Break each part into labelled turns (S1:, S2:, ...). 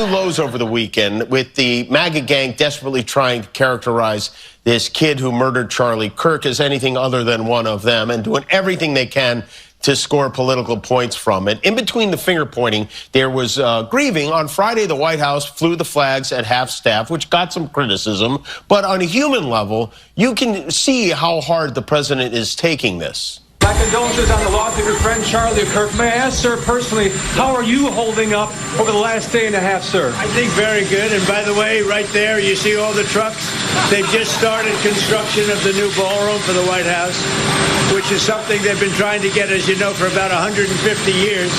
S1: Lows over the weekend with the MAGA gang desperately trying to characterize this kid who murdered Charlie Kirk as anything other than one of them and doing everything they can to score political points from it. In between the finger pointing, there was grieving. On Friday, the White House flew the flags at half-staff, which got some criticism. But on a human level, you can see how hard the president is taking this.
S2: My condolences on the loss of your friend Charlie Kirk. May I ask, sir, personally, how are you holding up over the last day and a half, sir?
S3: I think very good. And by the way, right there, you see all the trucks? They've just started construction of the new ballroom for the White House, which is something they've been trying to get, as you know, for about 150 years.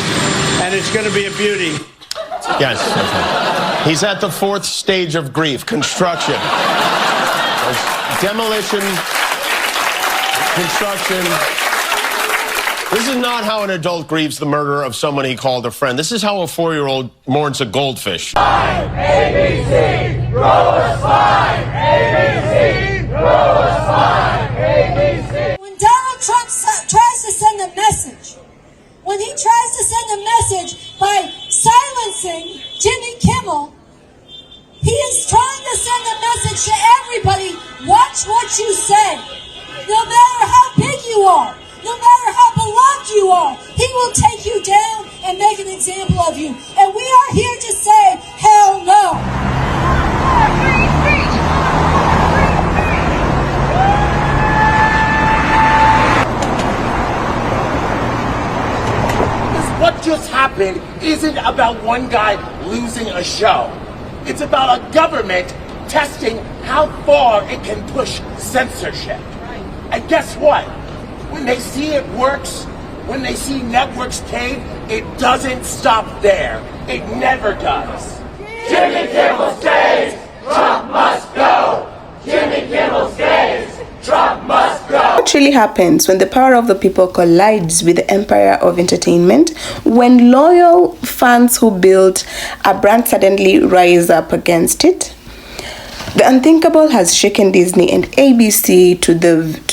S3: And it's going to be a beauty.
S1: Yes. He's at the fourth stage of grief, construction. Demolition, construction. This is not how an adult grieves the murder of someone he called a friend. This is how a 4-year-old mourns a goldfish.
S4: ABC, grow a spine. ABC, grow a spine. ABC.
S5: When Donald Trump tries to send a message, when he tries to send a message by silencing Jimmy Kimmel, he is trying to send a message to everybody. Watch what you say. No matter how big you are, no matter how beloved you are, he will take you down and make an example of you. And we are here to say, hell no.
S6: What just happened isn't about one guy losing a show. It's about a government testing how far it can push censorship. And guess what? When they see it works, when they see networks cave, it doesn't stop there. It never does.
S4: Jimmy Kimmel stays, Trump must go. Jimmy Kimmel stays, Trump must go.
S7: What really happens when the power of the people collides with the empire of entertainment? When loyal fans who built a brand suddenly rise up against it? The unthinkable has shaken Disney and ABC to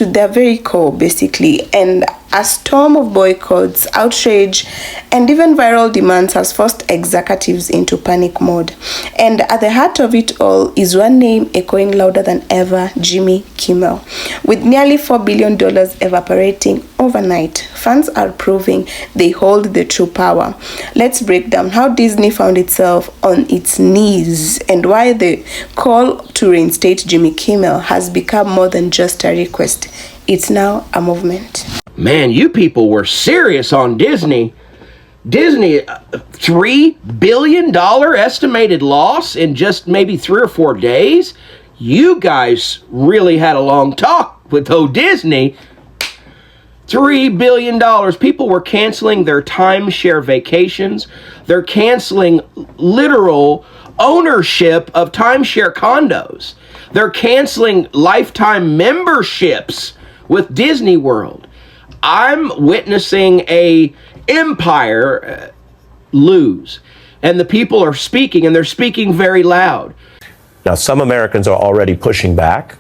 S7: their very core, basically, and a storm of boycotts, outrage, and even viral demands has forced executives into panic mode. And at the heart of it all is one name echoing louder than ever: Jimmy Kimmel. With nearly $4 billion evaporating overnight, fans are proving they hold the true power. Let's break down how Disney found itself on its knees and why the call to reinstate Jimmy Kimmel has become more than just a request. It's now a movement.
S8: Man, you people were serious on Disney. Disney, $3 billion estimated loss in just maybe 3 or 4 days? You guys really had a long talk with Disney. $3 billion. People were canceling their timeshare vacations. They're canceling literal ownership of timeshare condos. They're canceling lifetime memberships with Disney World. I'm witnessing a empire lose, and the people are speaking, and they're speaking very loud.
S9: Now, some Americans are already pushing back.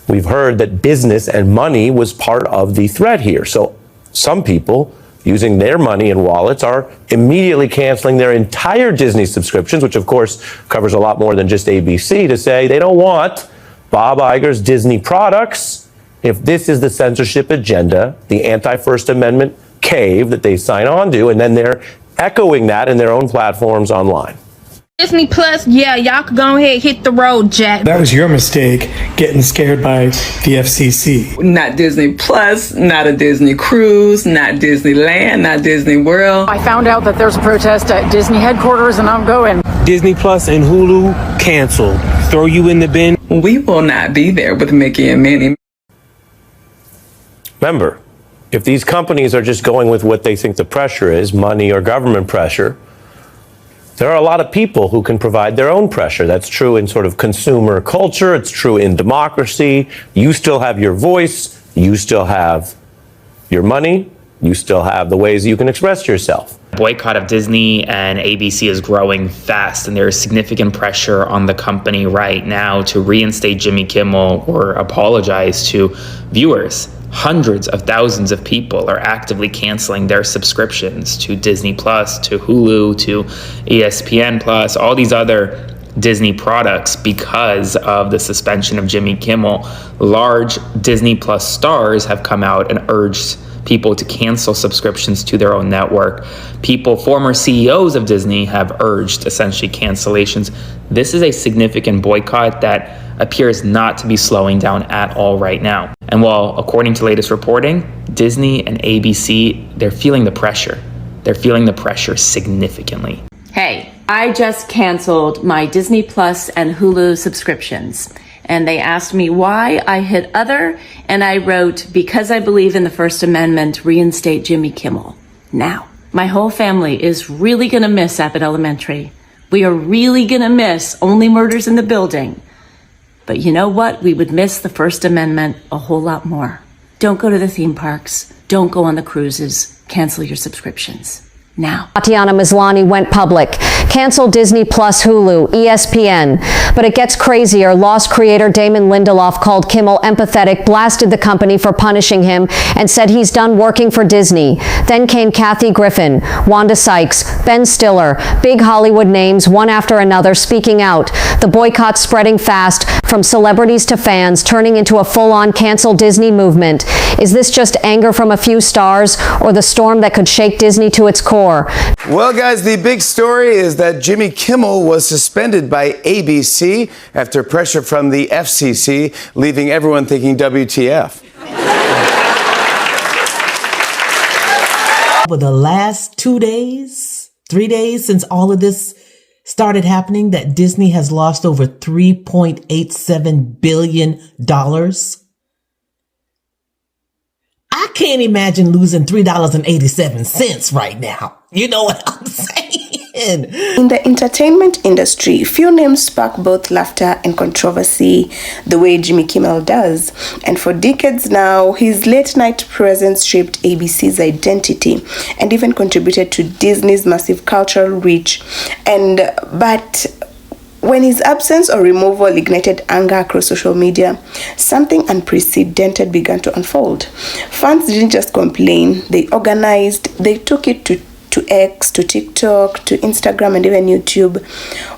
S9: We've heard that business and money was part of the threat here. So some people, using their money and wallets, are immediately canceling their entire Disney subscriptions, which of course covers a lot more than just ABC, to say they don't want Bob Iger's Disney products if this is the censorship agenda, the anti-First Amendment cave that they sign on to, and then they're echoing that in their own platforms online.
S10: Disney Plus, yeah, y'all could go ahead, hit the road, Jack.
S11: That was your mistake, getting scared by the FCC.
S12: Not Disney Plus, not a Disney cruise, not Disneyland, not Disney World.
S13: I found out that there's a protest at Disney headquarters and I'm going.
S14: Disney Plus and Hulu canceled. Throw you in the bin.
S12: We will not be there with Mickey and Minnie.
S9: Remember, if these companies are just going with what they think the pressure is, money or government pressure, there are a lot of people who can provide their own pressure. That's true in sort of consumer culture. It's true in democracy. You still have your voice. You still have your money. You still have the ways you can express yourself.
S15: Boycott of Disney and ABC is growing fast, and there is significant pressure on the company right now to reinstate Jimmy Kimmel or apologize to viewers. hundreds of thousands of people are actively canceling their subscriptions to Disney Plus, to Hulu, to ESPN Plus, all these other Disney products because of the suspension of Jimmy Kimmel. Large Disney Plus stars have come out and urged people to cancel subscriptions to their own network. Former CEOs of Disney have urged essentially cancellations. This is a significant boycott that appears not to be slowing down at all right now. And while, according to latest reporting, Disney and ABC, they're feeling the pressure. They're feeling the pressure significantly.
S16: Hey, I just canceled my Disney Plus and Hulu subscriptions. And they asked me why. I hit other, and I wrote, because I believe in the First Amendment, reinstate Jimmy Kimmel. Now, my whole family is really gonna miss Abbott Elementary. We are really gonna miss Only Murders in the Building. But you know what? We would miss the First Amendment a whole lot more. Don't go to the theme parks. Don't go on the cruises. Cancel your subscriptions. Now.
S17: Tatiana Maslany went public, canceled Disney Plus, Hulu, ESPN. But it gets crazier. Lost creator Damon Lindelof called Kimmel empathetic, blasted the company for punishing him, and said he's done working for Disney. Then came Kathy Griffin, Wanda Sykes, Ben Stiller, big Hollywood names, one after another, speaking out. The boycott spreading fast, from celebrities to fans, turning into a full-on cancel Disney movement. Is this just anger from a few stars, or the storm that could shake Disney to its core?
S18: Well, guys, the big story is that Jimmy Kimmel was suspended by ABC after pressure from the FCC, leaving everyone thinking WTF.
S19: For the last 2 days, 3 days since all of this started happening, that Disney has lost over $3.87 billion. I can't imagine losing $3.87 right now. You know what I'm saying?
S7: In the entertainment industry, few names spark both laughter and controversy the way Jimmy Kimmel does. And for decades now, his late-night presence shaped ABC's identity and even contributed to Disney's massive cultural reach. But when his absence or removal ignited anger across social media, something unprecedented began to unfold. Fans didn't just complain, they organized, they took it to X, to TikTok, to Instagram, and even YouTube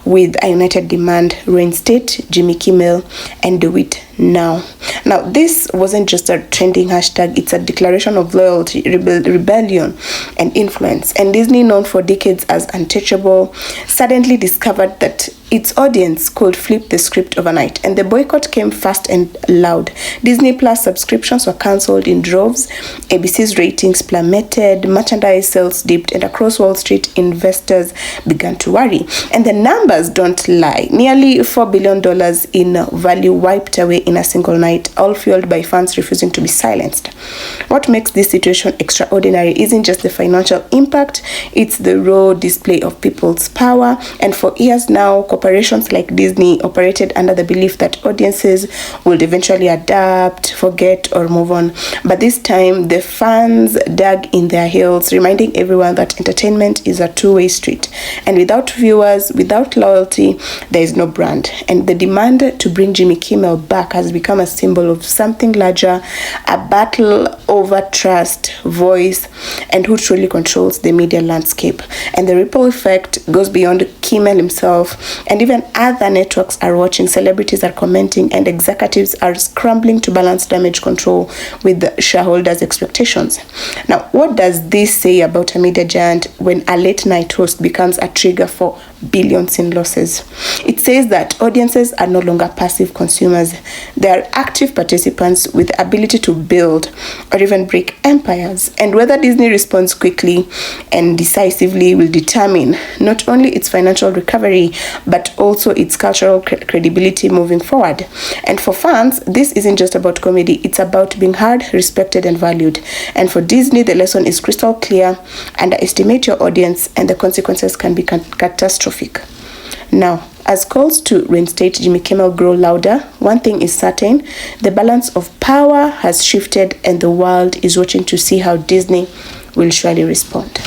S7: with a united demand: reinstate Jimmy Kimmel and do it now. Now, this wasn't just a trending hashtag, it's a declaration of loyalty, rebellion, and influence. And Disney, known for decades as untouchable, suddenly discovered that its audience could flip the script overnight, and the boycott came fast and loud. Disney Plus subscriptions were cancelled in droves, ABC's ratings plummeted, merchandise sales dipped, and across Wall Street, investors began to worry. And the numbers don't lie. Nearly $4 billion in value wiped away in a single night, all fueled by fans refusing to be silenced. What makes this situation extraordinary isn't just the financial impact, it's the raw display of people's power. And for years now, corporations like Disney operated under the belief that audiences would eventually adapt, forget, or move on. But this time, the fans dug in their heels, reminding everyone that entertainment is a two-way street. And without viewers, without loyalty, there is no brand. And the demand to bring Jimmy Kimmel back has become a symbol of something larger, a battle over trust, voice, and who truly controls the media landscape. And the ripple effect goes beyond Kimmel himself, and even other networks are watching, celebrities are commenting, and executives are scrambling to balance damage control with the shareholders' expectations. Now, what does this say about a media giant when a late-night host becomes a trigger for billions in losses? It says that audiences are no longer passive consumers. They are active participants with the ability to build or even break empires. And whether Disney responds quickly and decisively will determine not only its financial recovery, but also its cultural credibility moving forward. And for fans, this isn't just about comedy, it's about being heard, respected, and valued. And for Disney, the lesson is crystal clear: underestimate your audience and the consequences can be catastrophic. Now, as calls to reinstate Jimmy Kimmel grow louder, one thing is certain: the balance of power has shifted, and the world is watching to see how Disney will surely respond.